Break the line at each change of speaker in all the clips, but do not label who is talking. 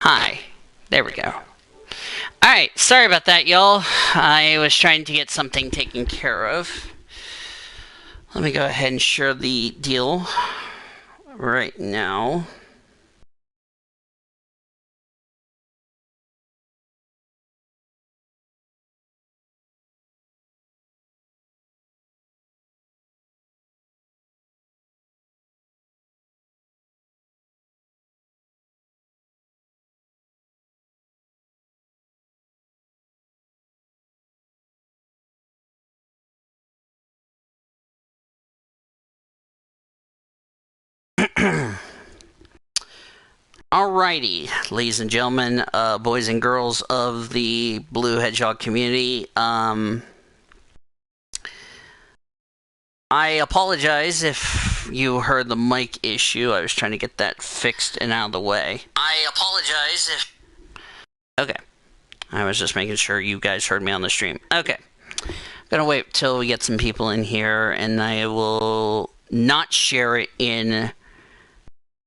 Hi. There we go. Alright, sorry about that, y'all. I was trying to get something taken care of. Let me go ahead and share the deal right now. Alrighty, ladies and gentlemen, boys and girls of the Blue Hedgehog community, I apologize if you heard the mic issue. I was trying to get that fixed and out of the way. I apologize if... Okay. I was just making sure you guys heard me on the stream. Okay. I'm gonna wait till we get some people in here, and I will not share it in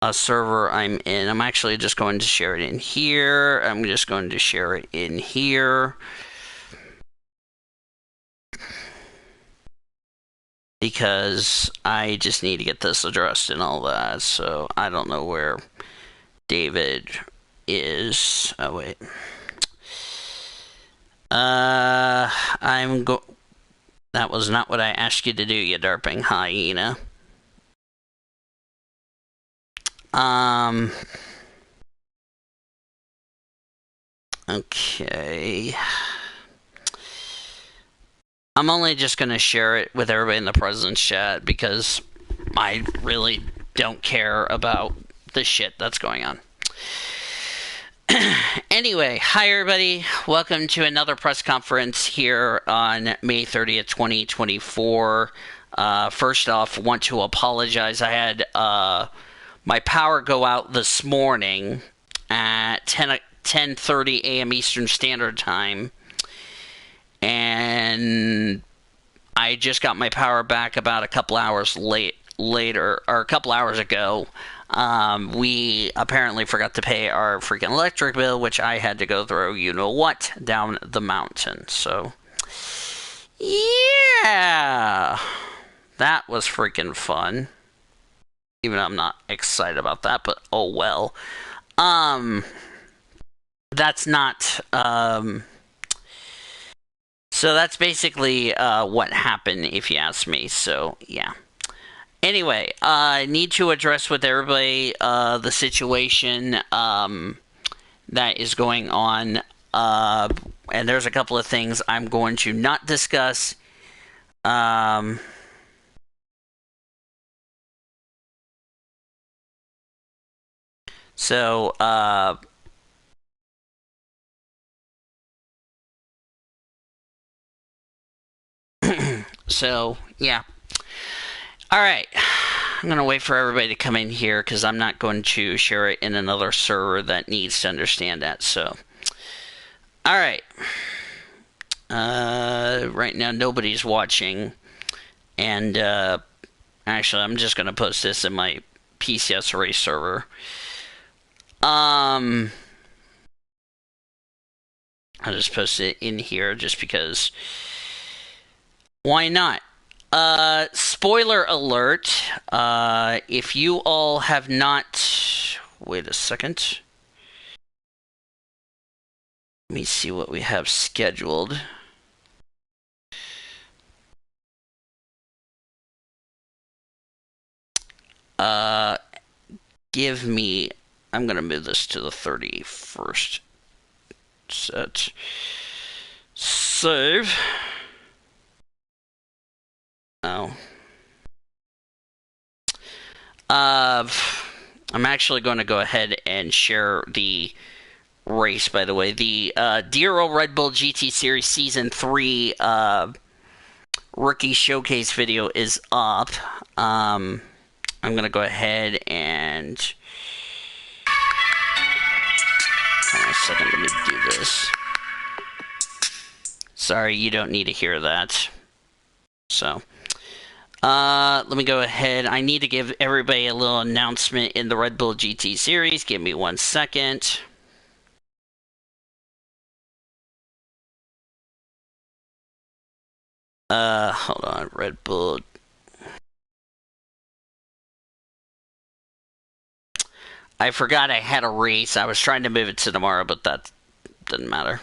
a server I'm in. I'm actually just going to share it in here. I'm just going to share it in here. Because I just need to get this addressed and all that. So I don't know where David is. Oh, wait. That was not what I asked you to do, you derping hyena. Okay. I'm only just going to share it with everybody in the President's chat because I really don't care about the shit that's going on. Anyway, hi everybody. Welcome to another press conference here on May 30th, 2024. First off, want to apologize. I had my power go out this morning at 10:30 a.m. Eastern Standard Time. And I just got my power back about a couple hours later, or a couple hours ago. We apparently forgot to pay our freaking electric bill, which I had to go through, you know what, down the mountain. So, yeah, that was freaking fun. Even though I'm not excited about that, but oh well. That's not, so that's basically what happened, if you ask me. So, yeah. Anyway, I need to address with everybody the situation that is going on. And there's a couple of things I'm going to not discuss. So, yeah. Alright. I'm going to wait for everybody to come in here because I'm not going to share it in another server that needs to understand that. So, alright. Right now, nobody's watching. And, actually, I'm just going to post this in my PCSRA server. I'll just post it in here just because... Why not? Spoiler alert. If you all have not... Wait a second. Let me see what we have scheduled. Give me... I'm going to move this to the 31st. Set. Save. Oh. I'm actually going to go ahead and share the race, by the way. The Dear Old Red Bull GT Series Season 3 Rookie Showcase video is up. I'm going to go ahead and... Hold on a second, let me do this. Sorry, you don't need to hear that. So... let me go ahead. I need to give everybody a little announcement in the Red Bull GT series. Give me 1 second. Hold on, Red Bull. I forgot I had a race. I was trying to move it to tomorrow, but that didn't matter.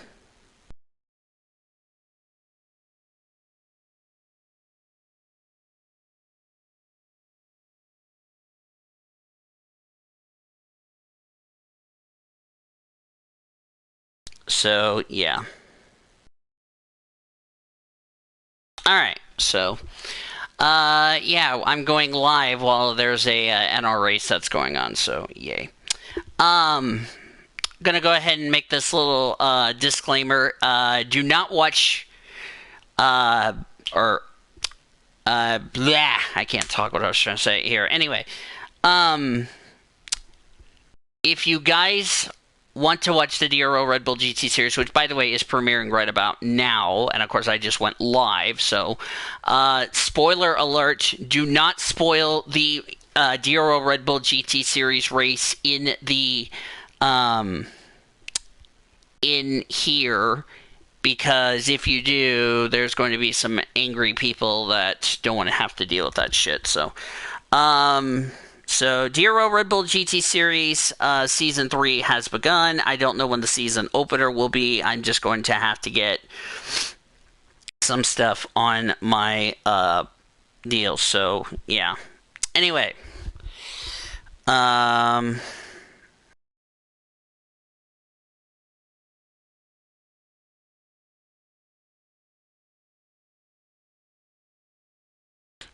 So, yeah. Alright, so yeah, I'm going live while there's a NR race that's going on, so yay. Gonna go ahead and make this little disclaimer. Do not watch or blah. I can't talk what I was trying to say here. Anyway, if you guys want to watch the DRO Red Bull GT series, which by the way is premiering right about now, and of course I just went live, so spoiler alert, do not spoil the DRO Red Bull GT series race in the in here, because if you do, there's going to be some angry people that don't want to have to deal with that shit. So so, DRO Red Bull GT Series Season 3 has begun. I don't know when the season opener will be. I'm just going to have to get some stuff on my deal. So, yeah. Anyway.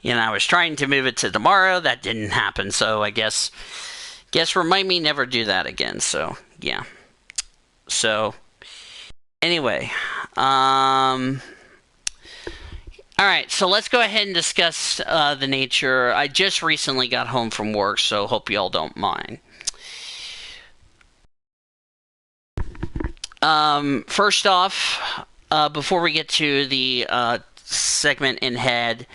You know, I was trying to move it to tomorrow. That didn't happen. So, I guess remind me never do that again. So, yeah. So, anyway. Alright, so let's go ahead and discuss the nature. I just recently got home from work, so hope you all don't mind. First off, before we get to the segment in head,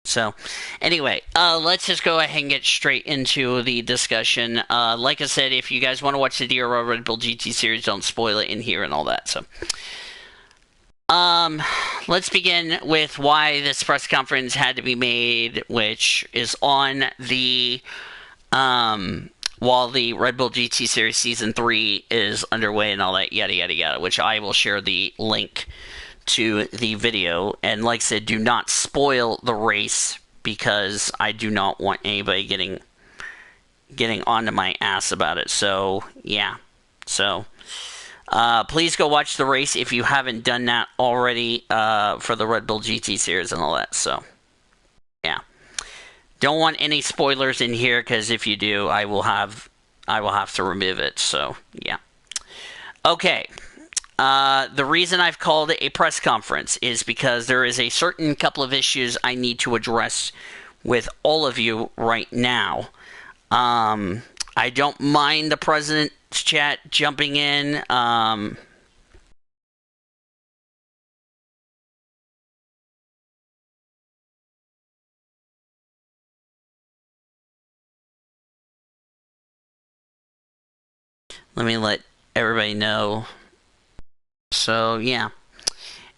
so, anyway, let's just go ahead and get straight into the discussion. Like I said, if you guys want to watch the DRO Red Bull GT series, don't spoil it in here and all that. So, let's begin with why this press conference had to be made, which is on the, while the Red Bull GT series Season 3 is underway and all that, yada, yada, yada, which I will share the link to the video. And like I said, do not spoil the race, because I do not want anybody getting onto my ass about it. So, yeah. So, please go watch the race if you haven't done that already for the Red Bull GT series and all that. So, yeah. Don't want any spoilers in here, because if you do, I will have to remove it. So, yeah. Okay. The reason I've called it a press conference is because there is a certain couple of issues I need to address with all of you right now. I don't mind the president's chat jumping in. Let me let everybody know. So, yeah.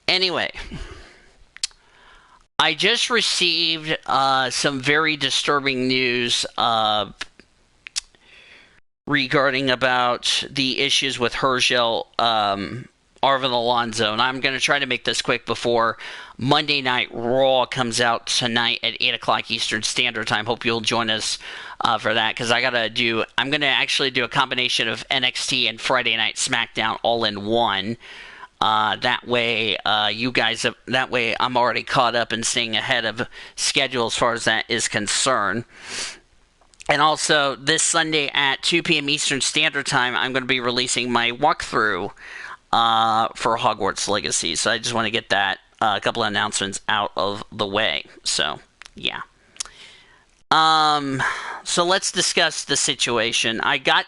Anyway, I just received some very disturbing news regarding about the issues with Hergel, Arvin Alonso, and I'm going to try to make this quick before Monday Night Raw comes out tonight at 8 o'clock Eastern Standard Time. Hope you'll join us for that, because I'm going to actually do a combination of NXT and Friday Night SmackDown all in one. That way, that way I'm already caught up and staying ahead of schedule as far as that is concerned. And also, this Sunday at 2 p.m. Eastern Standard Time, I'm going to be releasing my walkthrough for Hogwarts Legacy. So I just want to get that a couple of announcements out of the way. So, yeah. So let's discuss the situation. I got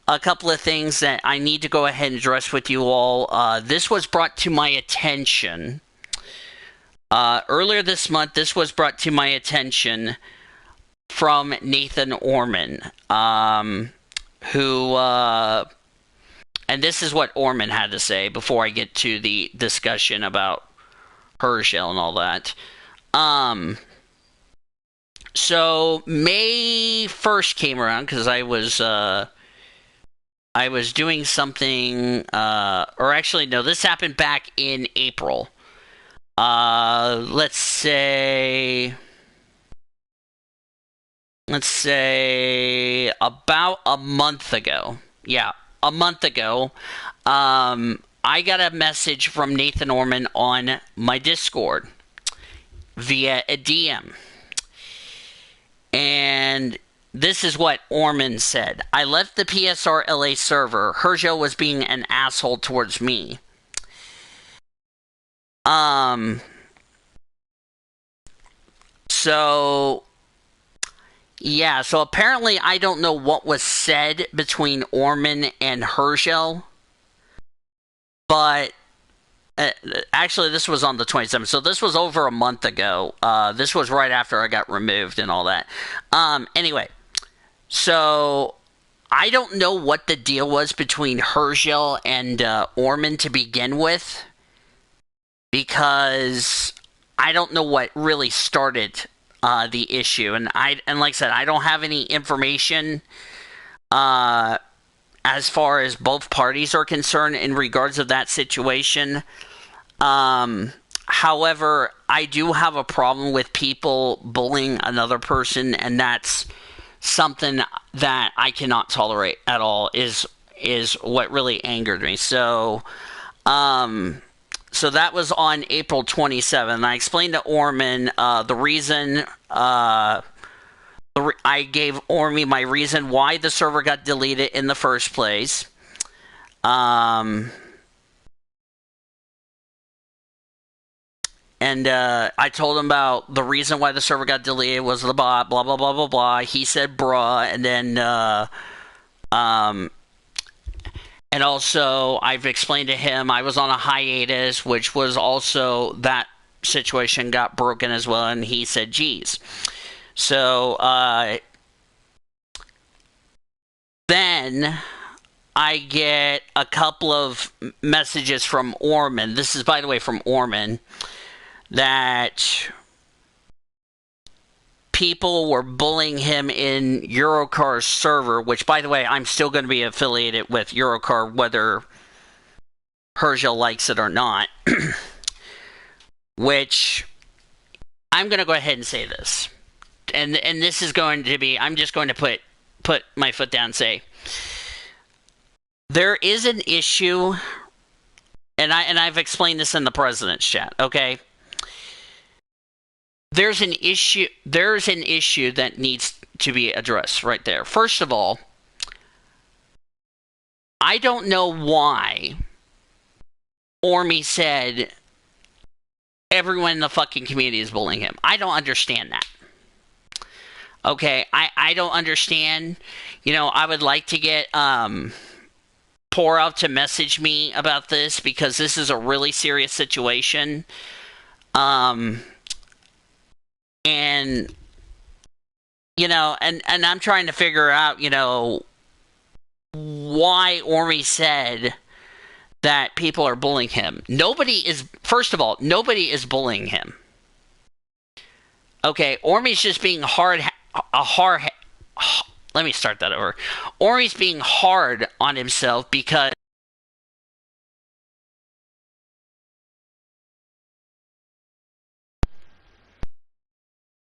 a couple of things that I need to go ahead and address with you all. This was brought to my attention earlier this month. This was brought to my attention from Nathan Orman, who, and this is what Orman had to say before I get to the discussion about Herschel and all that. So May 1st came around because I was doing something, or actually, no, this happened back in April. Let's say about a month ago. Yeah, a month ago. I got a message from Nathan Orman on my Discord via a DM. And this is what Orman said. I left the PSRLA server. Herschel was being an asshole towards me. So, yeah, so apparently I don't know what was said between Orman and Herschel. But actually, this was on the 27th, so this was over a month ago. This was right after I got removed and all that. Anyway, so I don't know what the deal was between Herschel and Orman to begin with, because I don't know what really started the issue, and like I said, I don't have any information as far as both parties are concerned in regards of that situation. However, I do have a problem with people bullying another person, and that's something that I cannot tolerate at all, is what really angered me. So that was on April 27th. I explained to Orman the reason. I gave Ormy my reason why the server got deleted in the first place. And I told him about the reason why the server got deleted was the bot, blah, blah, blah, blah, blah. He said, bruh, and then, and also I've explained to him I was on a hiatus, which was also, that situation got broken as well, and he said, geez. So, then I get a couple of messages from Orman. This is, by the way, from Orman, that people were bullying him in Eurocar's server, which, by the way, I'm still going to be affiliated with Eurocar, whether Herschel likes it or not. Which, I'm going to go ahead and say this. And this is going to be, I'm just going to put my foot down and say, there is an issue, and I've explained this in the president's chat, okay? There's an issue that needs to be addressed right there. First of all, I don't know why Ormy said everyone in the fucking community is bullying him. I don't understand that. Okay, I don't understand. You know, I would like to get Pour Out to message me about this, because this is a really serious situation. And you know, and I'm trying to figure out, you know, why Ormy said that people are bullying him. First of all, nobody is bullying him. Okay, Ormy's just being let me start that over. Ormy's being hard on himself because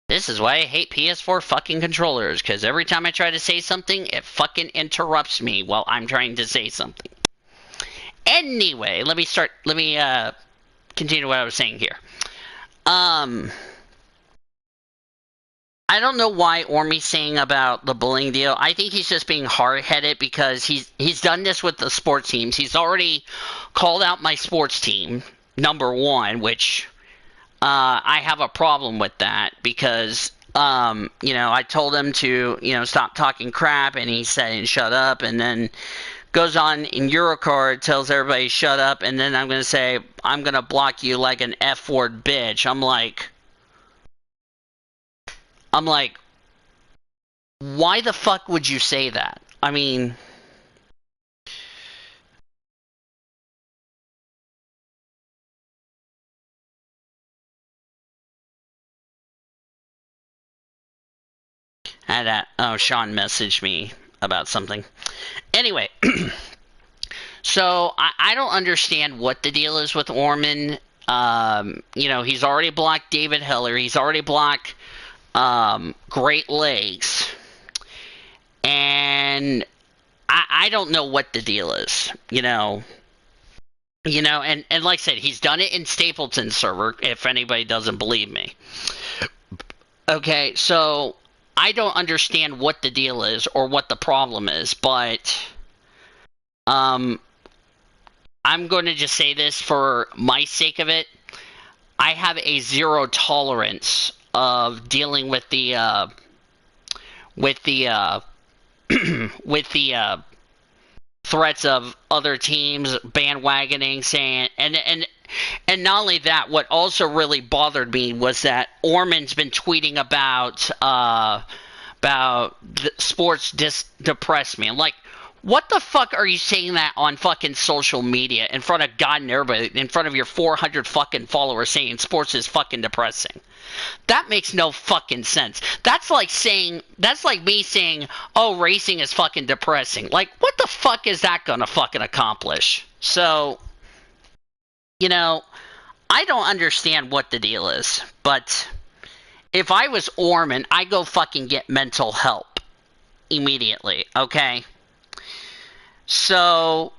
this is why I hate PS4 fucking controllers, because every time I try to say something, it fucking interrupts me while I'm trying to say something. Anyway, let me continue what I was saying here. I don't know why Ormy's saying about the bullying deal. I think he's just being hard-headed because he's done this with the sports teams. He's already called out my sports team, number one, which I have a problem with that because, you know, I told him to, you know, stop talking crap, and he said, shut up, and then goes on in Eurocard, tells everybody shut up, and then I'm going to say, I'm going to block you like an F-word bitch. I'm like, Why the fuck would you say that? I mean, Sean messaged me about something. Anyway, so I don't understand what the deal is with Orman. He's already blocked David Heller. He's already blocked Great Lakes. And I don't know what the deal is, and like I said, he's done it in Stapleton's server, if anybody doesn't believe me. Okay, so I don't understand what the deal is or what the problem is, but I'm going to just say this for my sake of it. I have a zero tolerance of dealing with the with the threats of other teams bandwagoning, saying, and not only that, what also really bothered me was that Orman's been tweeting about sports depress me. I'm like, what the fuck are you saying that on fucking social media in front of God and everybody, in front of your 400 fucking followers, saying sports is fucking depressing? That makes no fucking sense. That's like me saying, oh, racing is fucking depressing. Like, what the fuck is that gonna fucking accomplish? So, I don't understand what the deal is, but if I was Orman, I'd go fucking get mental help immediately, okay? So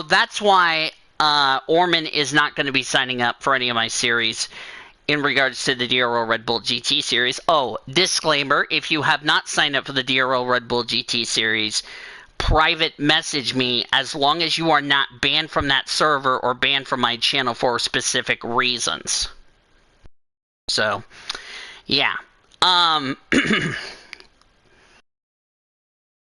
that's why Orman is not going to be signing up for any of my series in regards to the DRL Red Bull GT series. Oh, disclaimer, if you have not signed up for the DRL Red Bull GT series, private message me as long as you are not banned from that server or banned from my channel for specific reasons. So, yeah.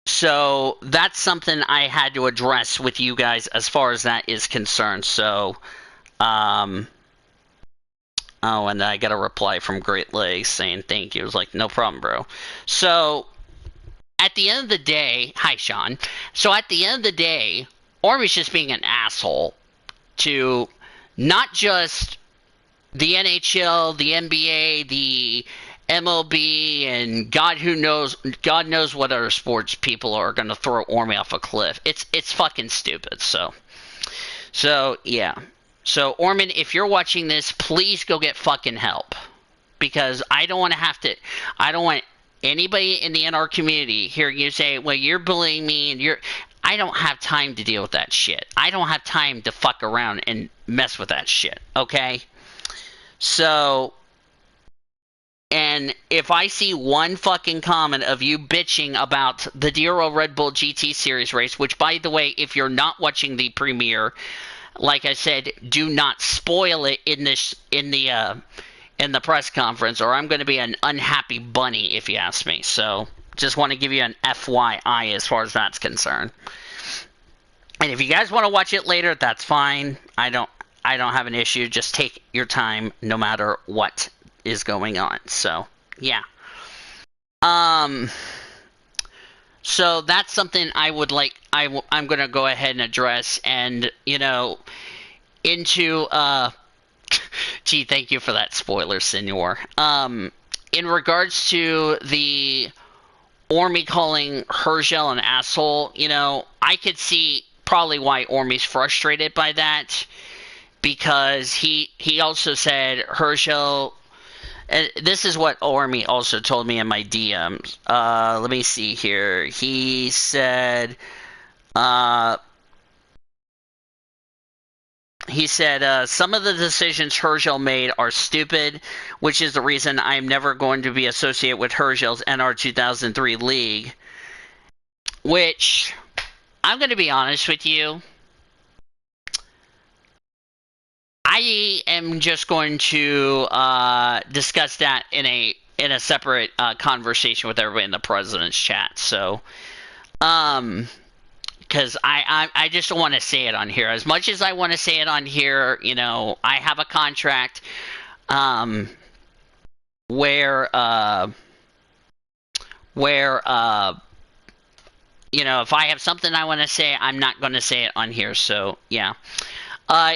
So that's something I had to address with you guys as far as that is concerned. So, oh, and I got a reply from Great Lakes saying thank you. It was like, no problem, bro. So, at the end of the day, hi, Sean. So, at the end of the day, Ormy's just being an asshole to not just the NHL, the NBA, the MLB, and God knows what other sports people are going to throw Ormy off a cliff. It's fucking stupid. So yeah. So Orman, if you're watching this, please go get fucking help, because I don't want anybody in the NR community hearing you say, well, you're bullying me and I don't have time to deal with that shit. I don't have time to fuck around and mess with that shit, okay? So, and if I see one fucking comment of you bitching about the DRL Red Bull GT Series race, which, by the way, if you're not watching the premiere, like I said, do not spoil it in the press conference, or I'm going to be an unhappy bunny, if you ask me. So, just want to give you an FYI as far as that's concerned. And if you guys want to watch it later, that's fine. I don't have an issue. Just take your time, no matter what is going on. So, yeah. So that's something I would like. I'm going to go ahead and address, and into gee, thank you for that spoiler, Senor. In regards to the Ormy calling Herschel an asshole, I could see probably why Ormy's frustrated by that, because he also said Herschel, and this is what Ormy also told me in my DMs. Let me see here. He said, some of the decisions Herschel made are stupid, which is the reason I'm never going to be associated with Herschel's NR 2003 league. Which, I'm going to be honest with you, I am just going to discuss that in a separate conversation with everybody in the president's chat. So, because I just don't want to say it on here. As much as I want to say it on here, I have a contract where where you know, if I have something I want to say, I'm not going to say it on here. So yeah.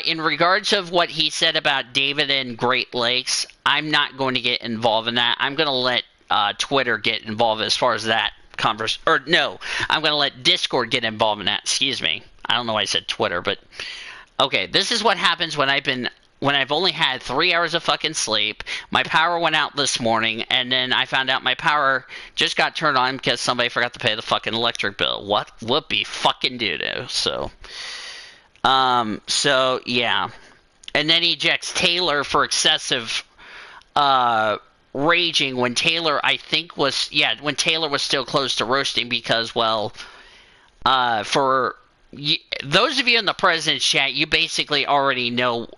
In regards of what he said about David and Great Lakes, I'm not going to get involved in that. I'm going to let Twitter get involved as far as that conversation. Or no, I'm going to let Discord get involved in that. Excuse me. I don't know why I said Twitter, but okay. This is what happens when I've only had 3 hours of fucking sleep. My power went out this morning, and then I found out my power just got turned on because somebody forgot to pay the fucking electric bill. What? Whoopee fucking doo-doo. So yeah. And then he ejects Taylor for excessive raging when Taylor, I think when Taylor was still close to roasting because, well, for those of you in the President's chat, you basically already know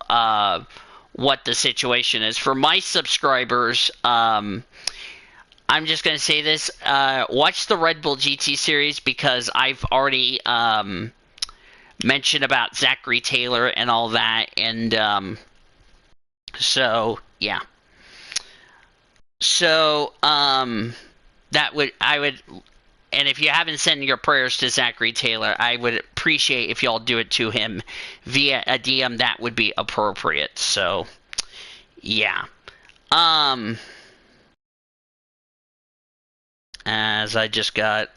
what the situation is. For my subscribers, I'm just going to say this. Watch the Red Bull GT series because I've already mentioned about Zachary Taylor and all that. And so, yeah. So, and if you haven't sent your prayers to Zachary Taylor, I would appreciate if y'all do it to him via a DM. That would be appropriate. So, yeah. As I just got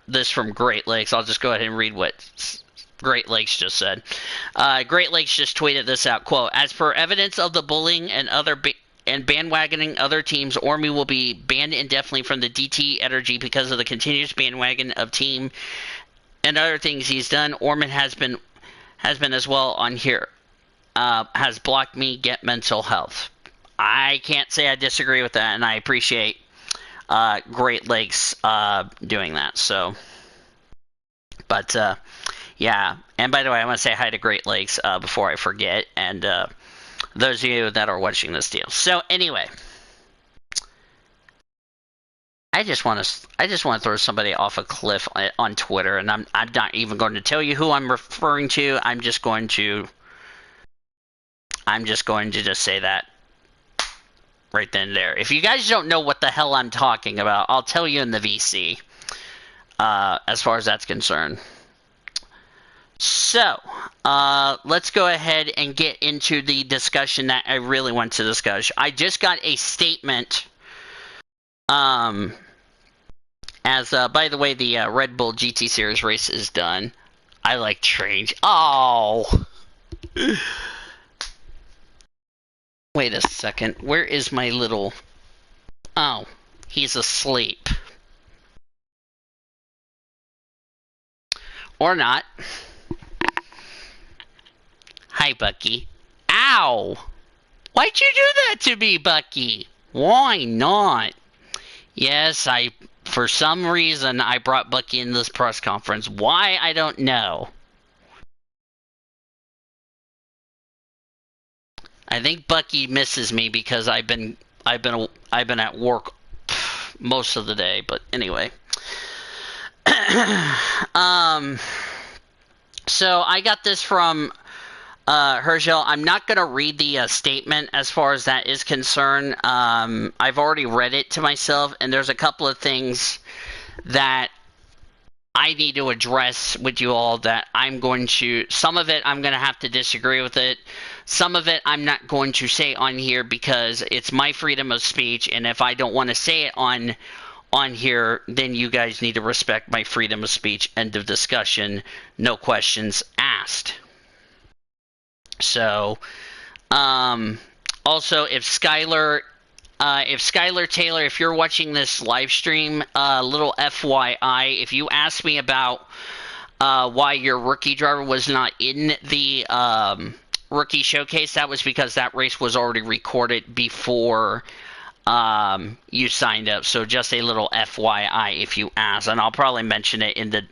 this from Great Lakes, I'll just go ahead and read what Great Lakes just said. Great Lakes just tweeted this out, quote, as per evidence of the bullying and bandwagoning other teams, Ormy will be banned indefinitely from the DT Energy because of the continuous bandwagon of team and other things he's done. Orman has been as well on here. Has blocked me, get mental health. I can't say I disagree with that, and I appreciate Great Lakes doing that. So, but yeah. And by the way, I want to say hi to Great Lakes before I forget, and those of you that are watching this deal. So anyway, I just want to throw somebody off a cliff on Twitter, and I'm not even going to tell you who I'm referring to. I'm just going to just say that right then and there. If you guys don't know what the hell I'm talking about, I'll tell you in the VC. As far as that's concerned. So, let's go ahead and get into the discussion that I really want to discuss. I just got a statement, by the way, the Red Bull GT Series race is done. I like trains. Oh! Wait a second. Where is my little... Oh, he's asleep. Or not. Hi, Bucky. Ow! Why'd you do that to me, Bucky? Why not? Yes, for some reason, I brought Bucky in this press conference. Why, I don't know. I think Bucky misses me because I've been at work most of the day, but anyway. So I got this from Herschel. I'm not going to read the statement as far as that is concerned. I've already read it to myself, and there's a couple of things that I need to address with you all that some of it I'm going to have to disagree with it. Some of it I'm not going to say on here because it's my freedom of speech, and if I don't want to say it on here, then you guys need to respect my freedom of speech. End of discussion. No questions asked. So, also, if Skylar Taylor, if you're watching this live stream, little FYI, if you ask me about why your rookie driver was not in the rookie showcase, that was because that race was already recorded before you signed up. So just a little FYI if you ask, and I'll probably mention it in the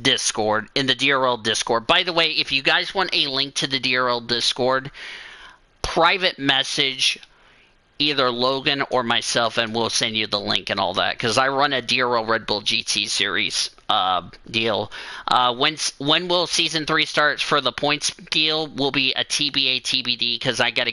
Discord, in the DRL Discord. By the way, if you guys want a link to the DRL Discord, private message either Logan or myself, and we'll send you the link and all that, because I run a DRL Red Bull GT series deal. When will season 3 start for the points deal will be a TBA TBD, because I got to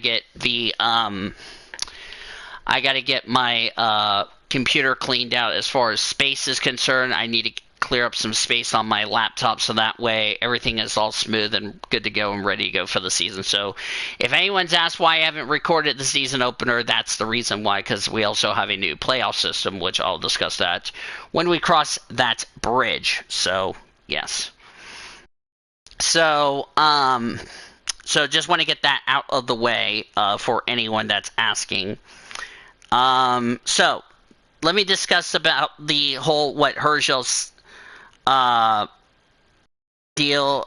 get my computer cleaned out as far as space is concerned. I need to clear up some space on my laptop, so that way everything is all smooth and good to go and ready to go for the season. So if anyone's asked why I haven't recorded the season opener, that's the reason why, because we also have a new playoff system, which I'll discuss that when we cross that bridge. So yes. So just want to get that out of the way for anyone that's asking. So let me discuss about the whole what Herschel's deal.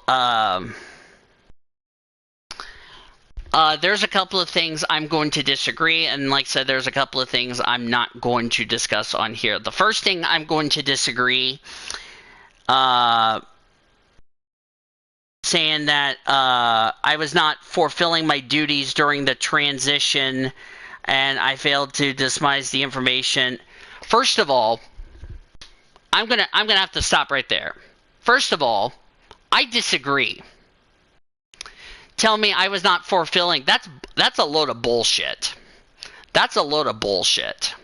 There's a couple of things I'm going to disagree, and like I said, there's a couple of things I'm not going to discuss on here. The first thing I'm going to disagree, saying that I was not fulfilling my duties during the transition, and I failed to dismiss the information. First of all, I'm gonna have to stop right there. First of all, I disagree. Tell me I was not fulfilling. That's a load of bullshit. That's a load of bullshit.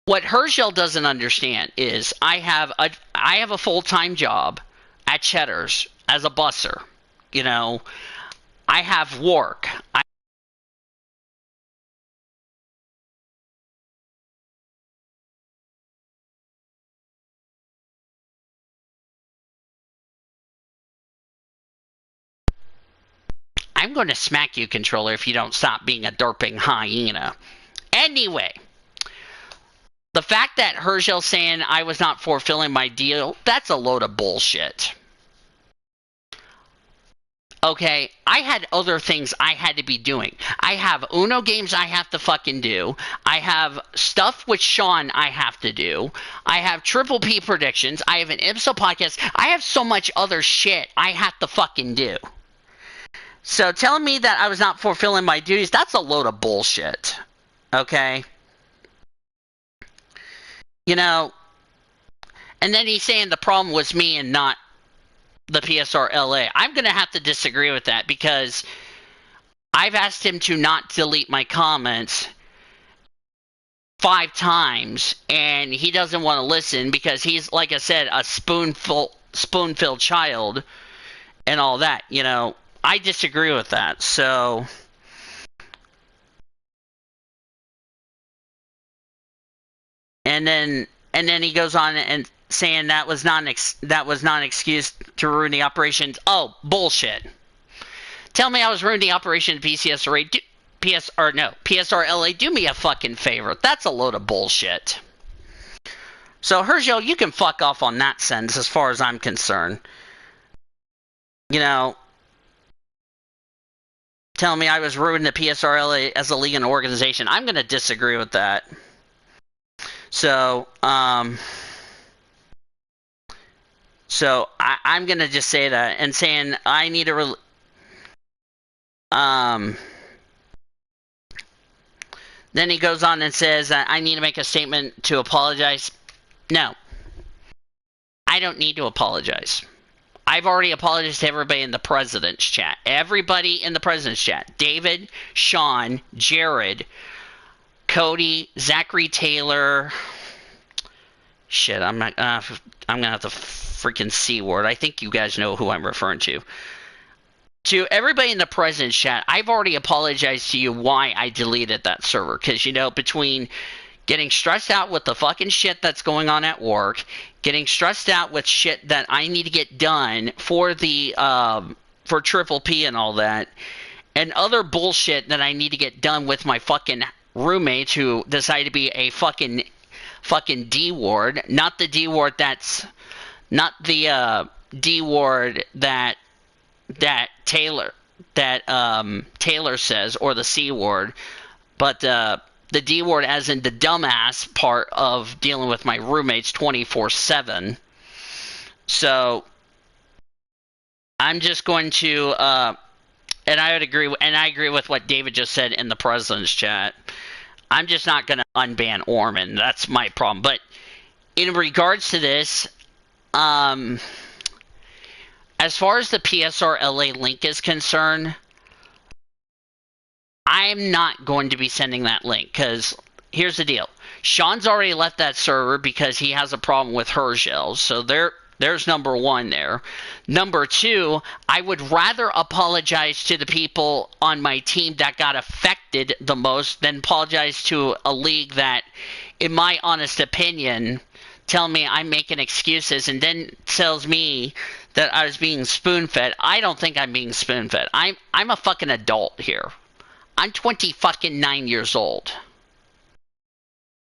What Herschel doesn't understand is I have a full-time job at Cheddar's as a busser. You know, I have work. I'm going to smack you, controller, if you don't stop being a derping hyena. Anyway, the fact that Herschel's saying I was not fulfilling my deal, that's a load of bullshit. Okay, I had other things I had to be doing. I have Uno games I have to fucking do. I have stuff with Sean I have to do. I have Triple P predictions. I have an IMSA podcast. I have so much other shit I have to fucking do. So telling me that I was not fulfilling my duties, that's a load of bullshit. Okay? You know, and then he's saying the problem was me and not the PSRLA. I'm going to have to disagree with that, because I've asked him to not delete my comments 5 times, and he doesn't want to listen because he's, like I said, a spoon-filled child and all that. You know, I disagree with that. So and then he goes on and saying that was not an excuse to ruin the operations. Oh, bullshit. Tell me I was ruining the operation at PCSRA. PSRLA, do me a fucking favor. That's a load of bullshit. So, Herschel, you can fuck off on that sentence as far as I'm concerned. You know, tell me I was ruining the PSRLA as a league and organization. I'm going to disagree with that. So, I'm going to just say that, and saying I need to then he goes on and says I need to make a statement to apologize. No. I don't need to apologize. I've already apologized to everybody in the president's chat. Everybody in the president's chat. David, Sean, Jared, Cody, Zachary Taylor. Shit, I'm gonna have to freaking C word. I think you guys know who I'm referring to. To everybody in the president's chat, I've already apologized to you why I deleted that server. Because, you know, between getting stressed out with the fucking shit that's going on at work, getting stressed out with shit that I need to get done for the for Triple P and all that, and other bullshit that I need to get done with my fucking roommates who decide to be a fucking D ward, not the D ward that's not the D ward that Taylor says, or the C ward, but the D ward as in the dumbass part of dealing with my roommates 24/7. So I'm just going to And I would agree, and I agree with what David just said in the president's chat. I'm just not going to unban Orman. That's my problem. But in regards to this, as far as the PSRLA link is concerned, I'm not going to be sending that link because here's the deal. Sean's already left that server because he has a problem with Hergel. So there's number one there. Number two, I would rather apologize to the people on my team that got affected the most than apologize to a league that, in my honest opinion, tell me I'm making excuses and then tells me that I was being spoon-fed. I don't think I'm being spoon-fed. I'm a fucking adult here. I'm 29 years old.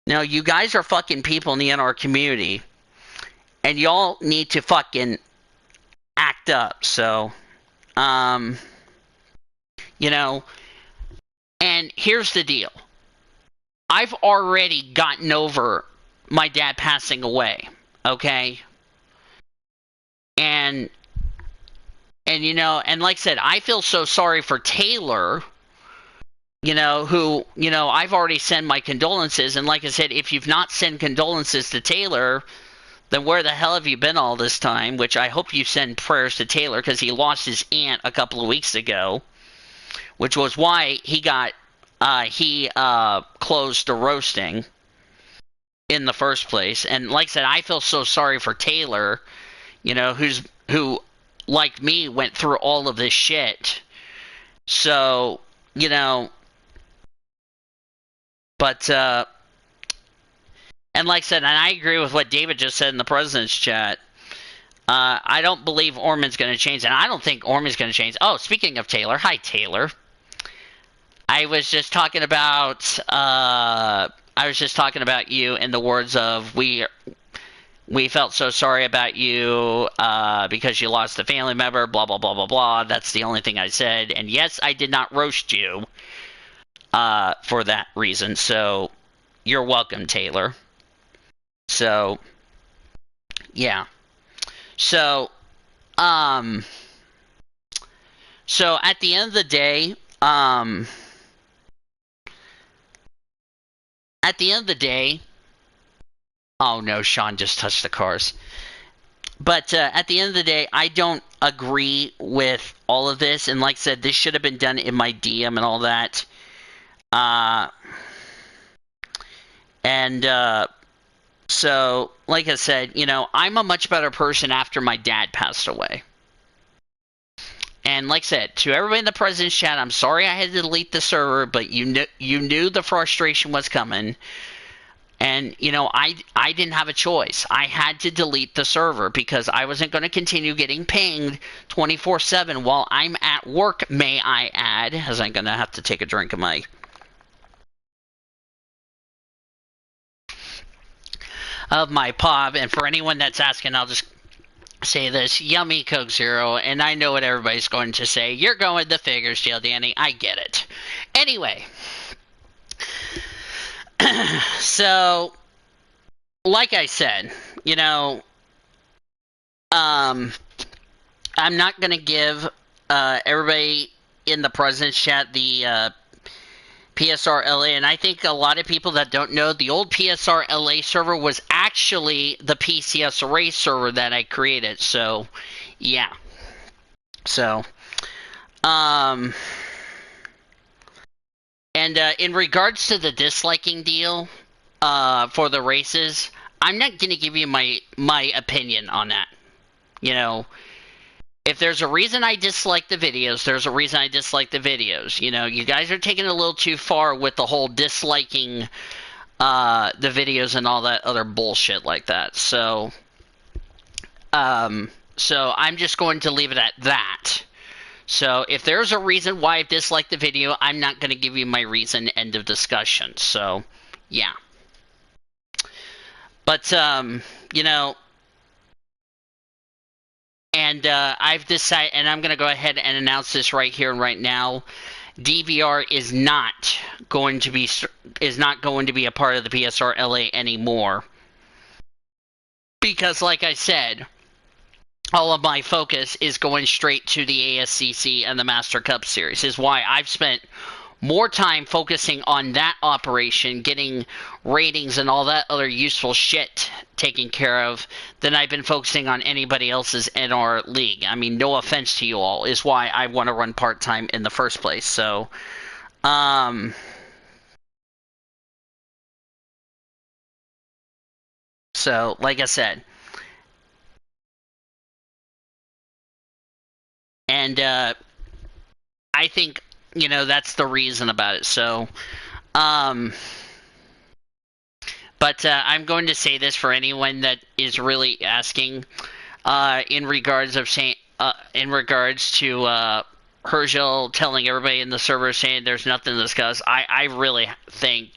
Now, you guys are fucking people in the NR community, and y'all need to fucking act up. So, you know, and here's the deal. I've already gotten over my dad passing away, okay? And you know, and like I said, I feel so sorry for Taylor, you know, who, you know, I've already sent my condolences. And like I said, if you've not sent condolences to Taylor, then where the hell have you been all this time? Which I hope you send prayers to Taylor because he lost his aunt a couple of weeks ago, which was why he got, closed the roasting in the first place. And like I said, I feel so sorry for Taylor, you know, who, like me, went through all of this shit. So, you know, but, and like I said, and I agree with what David just said in the president's chat. I don't believe Orman's going to change, and I don't think Orman's going to change. Oh, speaking of Taylor, hi Taylor. I was just talking about you in the words of we felt so sorry about you because you lost a family member, blah, blah, blah, blah, blah. That's the only thing I said. And yes, I did not roast you for that reason. So you're welcome, Taylor. So, yeah. So at the end of the day, oh no, Sean just touched the cars. But at the end of the day, I don't agree with all of this. And like I said, this should have been done in my DM and all that. So, like I said, you know, I'm a much better person after my dad passed away. And like I said, to everybody in the president's chat, I'm sorry I had to delete the server, but you knew the frustration was coming. And, you know, I didn't have a choice. I had to delete the server because I wasn't going to continue getting pinged 24/7 while I'm at work, may I add, as I'm going to have to take a drink of my pop. And for anyone that's asking, I'll just say this: yummy Coke Zero. And I know what everybody's going to say. You're going the figures, Jail Danny. I get it. Anyway. So, like I said, you know, I'm not going to give everybody in the president's chat the PSRLA, and I think a lot of people that don't know, the old PSRLA server was actually the PCSRA server that I created. So, yeah. So, and in regards to the disliking deal for the races, I'm not going to give you my opinion on that. You know, if there's a reason I dislike the videos, there's a reason I dislike the videos. You know, you guys are taking it a little too far with the whole disliking the videos and all that other bullshit like that. So, so I'm just going to leave it at that. So if there's a reason why I dislike the video, I'm not going to give you my reason. End of discussion. So, yeah. But, you know, and I've decided, and I'm going to go ahead and announce this right here and right now. DVR is not going to be a part of the PSRLA anymore. Because, like I said, all of my focus is going straight to the ASCC and the Master Cup Series. Is why I've spent more time focusing on that operation, getting ratings and all that other useful shit taken care of, than I've been focusing on anybody else's in our league. I mean, no offense to you all, is why I want to run part-time in the first place. So, like I said, and I think, that's the reason about it. So, um, but I'm going to say this for anyone that is really asking, in regards to Herschel telling everybody in the server saying there's nothing to discuss. I really think,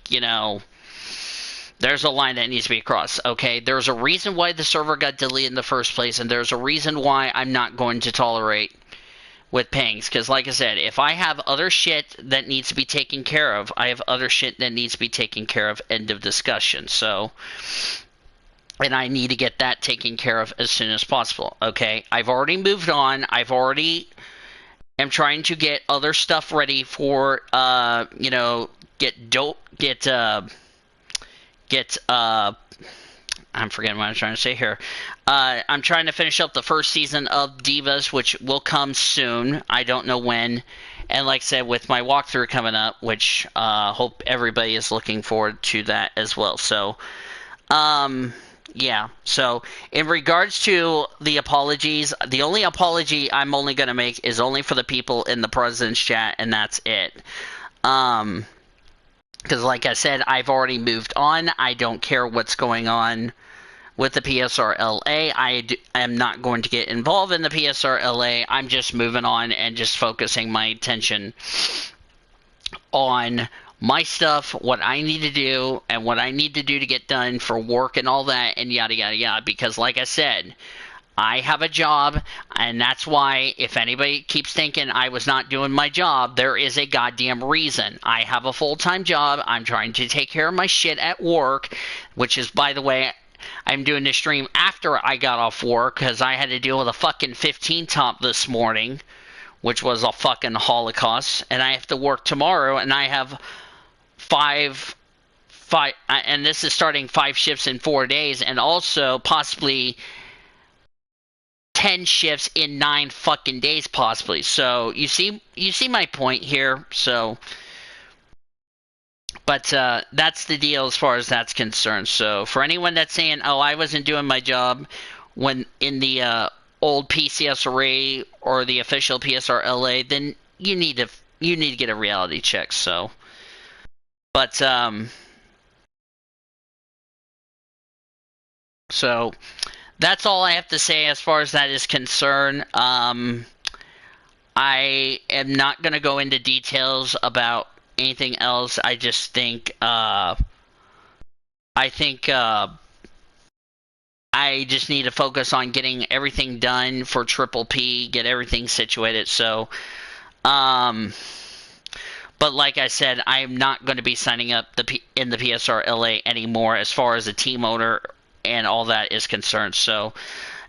there's a line that needs to be crossed. Okay, there's a reason why the server got deleted in the first place, and there's a reason why I'm not going to tolerate with pangs, because like I said, if I have other shit that needs to be taken care of, I have other shit that needs to be taken care of. End of discussion. So, and I need to get that taken care of as soon as possible. Okay, I've already moved on. Am trying to get other stuff ready for I'm forgetting what I'm trying to say here. I'm trying to finish up the first season of Divas, which will come soon. I don't know when. And like I said, with my walkthrough coming up, which hope everybody is looking forward to that as well. So, yeah. So, in regards to the apologies, the only apology I'm only going to make is only for the people in the President's chat, and that's it. Because like I said, I've already moved on. I don't care what's going on with the PSRLA. I am not going to get involved in the PSRLA. I'm just moving on and just focusing my attention on my stuff, what I need to do, and what I need to do to get done for work and all that, and yada, yada, yada. Because like I said, I have a job, and that's why if anybody keeps thinking I was not doing my job, there is a goddamn reason. I have a full-time job. I'm trying to take care of my shit at work, which is, by the way, I'm doing this stream after I got off work because I had to deal with a fucking 15 top this morning, which was a fucking holocaust, and I have to work tomorrow, and I have five, and this is starting 5 shifts in 4 days, and also possibly 10 shifts in 9 fucking days possibly. So you see my point here. So, but that's the deal as far as that's concerned. So for anyone that's saying, oh, I wasn't doing my job when in the old PCSRA or the official PSRLA, then you need to get a reality check. So, but so that's all I have to say as far as that is concerned. I am not going to go into details about anything else. I just think I just need to focus on getting everything done for Triple P, get everything situated. So, but like I said, I'm not going to be signing up in the PSRLA anymore as far as the team owner and all that is concerned. So,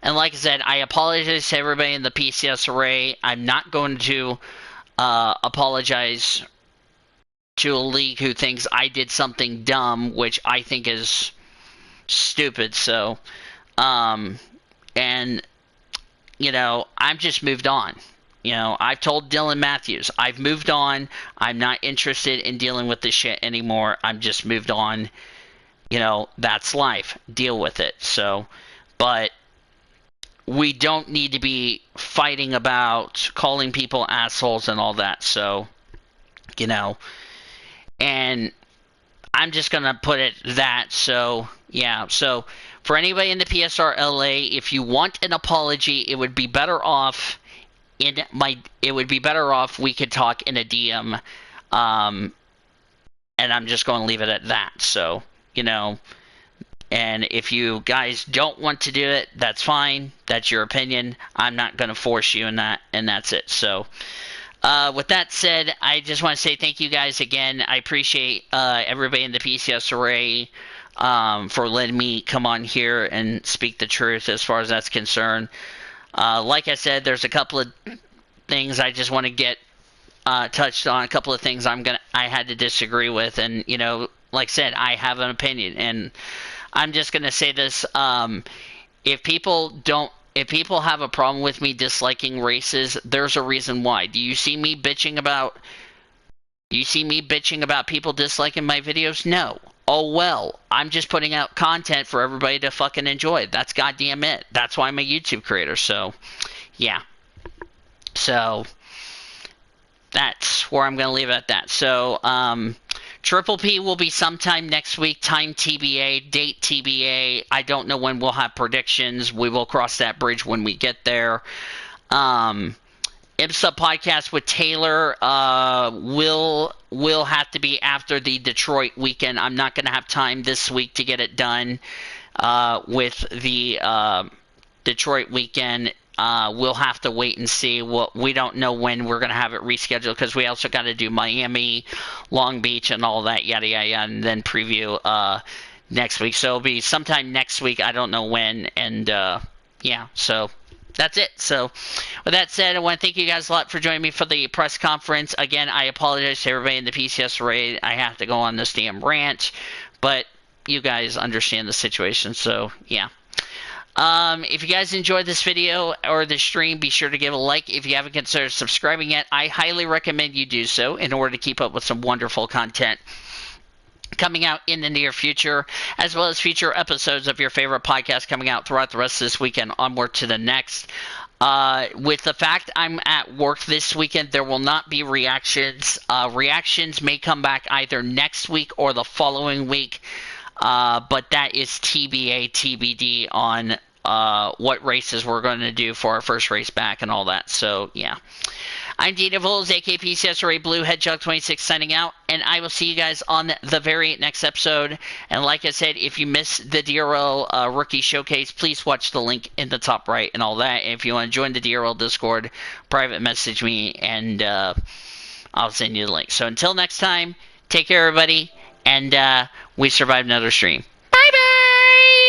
and like I said, I apologize to everybody in the PCSRA. I'm not going to apologize to a league who thinks I did something dumb, which I think is stupid. So, and, I've just moved on. I've told Dylan Matthews, I've moved on. I'm not interested in dealing with this shit anymore. I'm just moved on. That's life. Deal with it. So, but we don't need to be fighting about calling people assholes and all that. So, and I'm just going to put it that. So, yeah. So, for anybody in the PSRLA, if you want an apology, it would be better off we could talk in a DM. And I'm just going to leave it at that. So, and if you guys don't want to do it, that's fine. That's your opinion. I'm not going to force you in that, and that's it. So, with that said, I just want to say thank you guys again. I appreciate everybody in the PCSRA for letting me come on here and speak the truth as far as that's concerned. Like I said, there's a couple of things I just want to get touched on. A couple of things I had to disagree with, and like I said, I have an opinion, and I'm just gonna say this: if people have a problem with me disliking races, there's a reason why. Do you see me bitching about? You see me bitching about people disliking my videos? No. Oh well, I'm just putting out content for everybody to fucking enjoy. That's goddamn it. That's why I'm a YouTube creator. So, yeah. So that's where I'm gonna leave it at that. So, Triple P will be sometime next week. Time TBA, date TBA. I don't know when we'll have predictions. We will cross that bridge when we get there. IMSA podcast with Taylor will have to be after the Detroit weekend. I'm not going to have time this week to get it done with the Detroit weekend. We'll have to wait and see. We don't know when we're going to have it rescheduled because we also got to do Miami, Long Beach, and all that, yada, yada, yada, and then preview next week. So it'll be sometime next week. I don't know when. And, yeah, so that's it. So with that said, I want to thank you guys a lot for joining me for the press conference. Again, I apologize to everybody in the PCSRA. I have to go on this damn rant, but you guys understand the situation, so yeah. If you guys enjoyed this video or the stream, be sure to give a like. If you haven't considered subscribing yet, I highly recommend you do so in order to keep up with some wonderful content coming out in the near future, as well as future episodes of your favorite podcast coming out throughout the rest of this weekend onward to the next. With the fact I'm at work this weekend, there will not be reactions. Reactions may come back either next week or the following week, but that is TBA, TBD on what races we're going to do for our first race back and all that. So, yeah. I'm Dean Vols, aka PCSRA Blue Hedgehog 26, signing out, and I will see you guys on the very next episode. And like I said, if you missed the DRL Rookie Showcase, please watch the link in the top right and all that. And if you want to join the DRL Discord, private message me, and I'll send you the link. So until next time, take care, everybody, and we survived another stream.